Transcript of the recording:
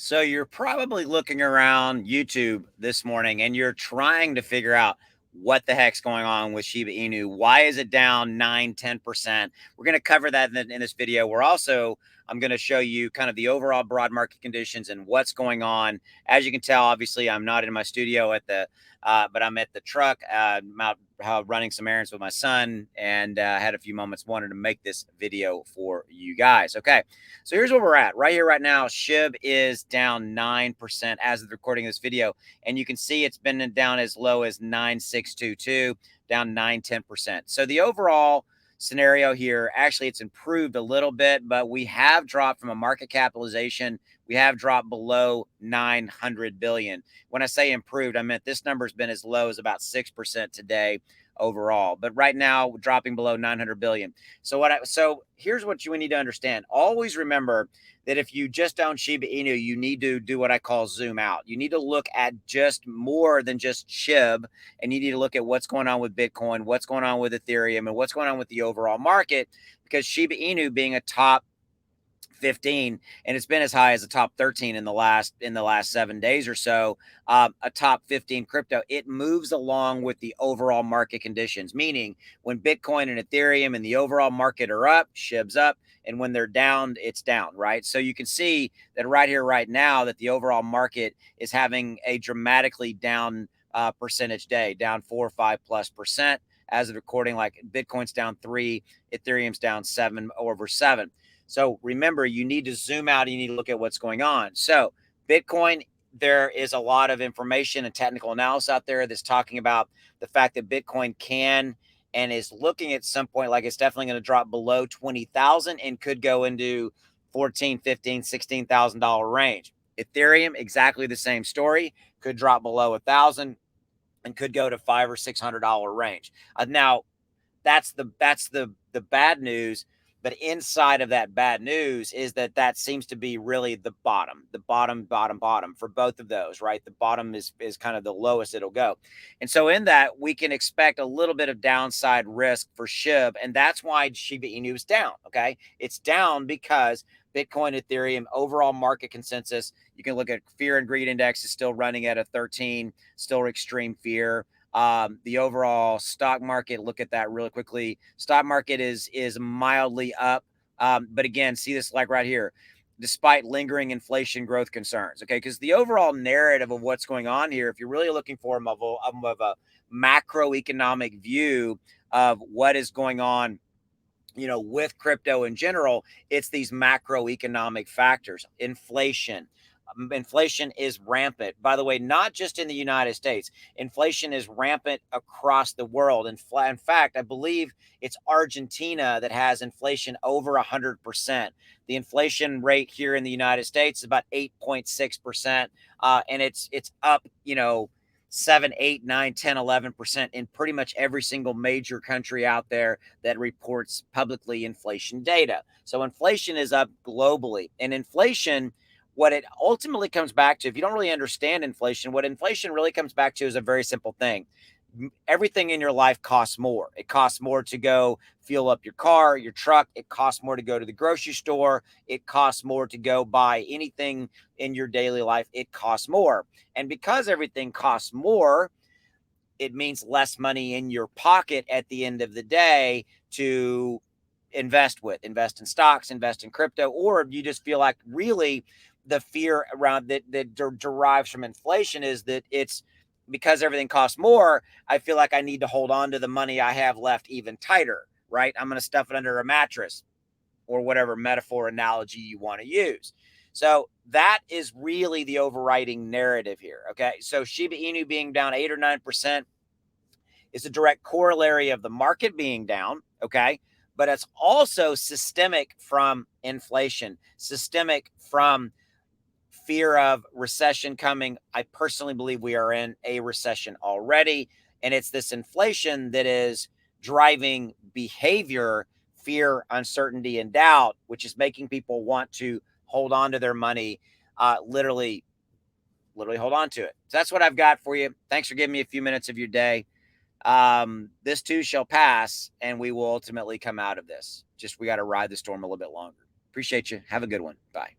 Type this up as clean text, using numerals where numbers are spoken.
So you're probably looking around YouTube this morning and you're trying to figure out what the heck's going on with Shiba Inu. Why is it down 9, 10%? We're going to cover that in this video. I'm going to show you kind of the overall broad market conditions and what's going on. As you can tell, obviously, I'm not in my studio but I'm at the truck. I'm out running some errands with my son and had a few moments, wanted to make this video for you guys. Okay. So here's where we're at right here, right now. Shib is down 9% as of the recording of this video. And you can see it's been down as low as 9,622, down 9, 10%. So the overall scenario here, actually, it's improved a little bit, but we have dropped from a market capitalization. We have dropped below 900 billion. When I say improved, I meant this number's been as low as about 6% today overall. But right now, dropping below 900 billion. So here's what you need to understand. Always remember that if you just own Shiba Inu, you need to do what I call zoom out. You need to look at just more than just Shib, and you need to look at what's going on with Bitcoin, what's going on with Ethereum, and what's going on with the overall market, because Shiba Inu being a top 15, and it's been as high as a top 13 in the last 7 days or so, a top 15 crypto, it moves along with the overall market conditions, meaning when Bitcoin and Ethereum and the overall market are up, Shib's up, and when they're down, it's down, right? So you can see that right here, right now, that the overall market is having a dramatically down percentage day, down 4 or 5+% as of recording. Like Bitcoin's down 3, Ethereum's down 7 over 7. So remember, you need to zoom out and you need to look at what's going on. So Bitcoin, there is a lot of information and technical analysis out there that's talking about the fact that Bitcoin can and is looking at some point like it's definitely going to drop below 20,000 and could go into 14, 15, $16,000 range. Ethereum, exactly the same story, could drop below 1,000 and could go to $500 or $600 range. Now, that's the bad news. But inside of that bad news is that seems to be really the bottom for both of those, right? The bottom is kind of the lowest it'll go. And so in that, we can expect a little bit of downside risk for Shib. And that's why Shiba Inu is down. Okay. It's down because Bitcoin, Ethereum, overall market consensus. You can look at fear and greed index is still running at a 13, still extreme fear. The overall stock market, look at that really quickly. Stock market is mildly up. But again, see this like right here, despite lingering inflation growth concerns. Okay, because the overall narrative of what's going on here, if you're really looking for of a macroeconomic view of what is going on, with crypto in general, it's these macroeconomic factors. Inflation is rampant. By the way, not just in the United States. Inflation is rampant across the world. In fact, I believe it's Argentina that has inflation over 100%. The inflation rate here in the United States is about 8.6%, and it's up, 7, 8, 9, 10, 11% in pretty much every single major country out there that reports publicly inflation data. So inflation is up globally, and inflation, what it ultimately comes back to, if you don't really understand inflation, what inflation really comes back to is a very simple thing. Everything in your life costs more. It costs more to go fuel up your car, your truck. It costs more to go to the grocery store. It costs more to go buy anything in your daily life. It costs more. And because everything costs more, it means less money in your pocket at the end of the day to invest in stocks, invest in crypto, or you just feel like really the fear around that derives from inflation is that it's because everything costs more. I feel like I need to hold on to the money I have left even tighter, right? I'm going to stuff it under a mattress or whatever metaphor analogy you want to use. So that is really the overriding narrative here. Okay. So Shiba Inu being down 8 or 9% is a direct corollary of the market being down. Okay. But it's also systemic from inflation, systemic from fear of recession coming. I personally believe we are in a recession already. And it's this inflation that is driving behavior, fear, uncertainty, and doubt, which is making people want to hold on to their money, literally hold on to it. So that's what I've got for you. Thanks for giving me a few minutes of your day. This too shall pass, and we will ultimately come out of this. Just we got to ride the storm a little bit longer. Appreciate you. Have a good one. Bye.